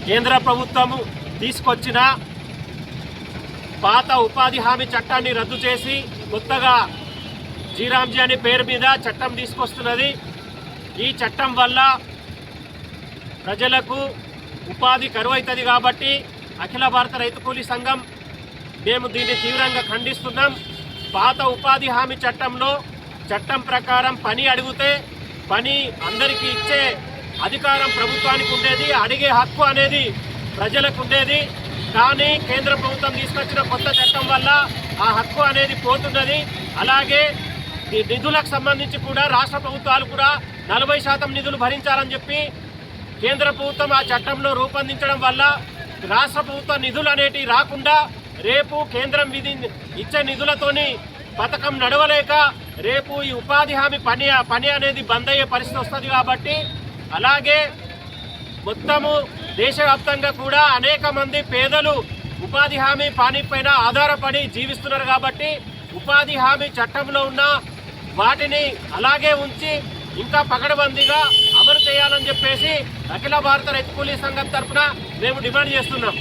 కేంద్ర ప్రభుత్వము తీసుకొచ్చిన పాత ఉపాధి హామీ చట్టాన్ని రద్దు చేసి కొత్తగా జీరాంజీ అనే పేరు మీద చట్టం తీసుకొస్తున్నది. ఈ చట్టం వల్ల ప్రజలకు ఉపాధి కరువైతుంది కాబట్టి అఖిల భారత రైతు కూలీ సంఘం మేము దీన్ని తీవ్రంగా ఖండిస్తున్నాం. పాత ఉపాధి హామీ చట్టం ప్రకారం పని అడిగితే పని అందరికీ ఇచ్చే అధికారం ప్రభుత్వానికి ఉండేది, అడిగే హక్కు అనేది ప్రజలకు ఉండేది. కానీ కేంద్ర ప్రభుత్వం తీసుకొచ్చిన కొత్త చట్టం వల్ల ఆ హక్కు అనేది పోతున్నది. అలాగే ఈ నిధులకు సంబంధించి కూడా రాష్ట్ర ప్రభుత్వాలు కూడా 40% నిధులు భరించాలని చెప్పి కేంద్ర ప్రభుత్వం ఆ చట్టంలో రూపొందించడం వల్ల రాష్ట్ర ప్రభుత్వ నిధులు అనేటివి రాకుండా రేపు కేంద్రం ఇచ్చే నిధులతోని పథకం నడవలేక రేపు ఈ ఉపాధి హామీ పని అనేది బంద్ అయ్యే పరిస్థితి వస్తుంది. కాబట్టి అలాగే మొత్తము దేశవ్యాప్తంగా కూడా అనేక మంది పేదలు ఉపాధి హామీ పని పైన ఆధారపడి జీవిస్తున్నారు. కాబట్టి ఉపాధి హామీ చట్టంలో ఉన్న వాటిని అలాగే ఉంచి ఇంకా పకడ్బందీగా అమలు చేయాలని చెప్పేసి అఖిల భారత రైతు కూలీ సంఘం తరఫున మేము డిమాండ్ చేస్తున్నాం.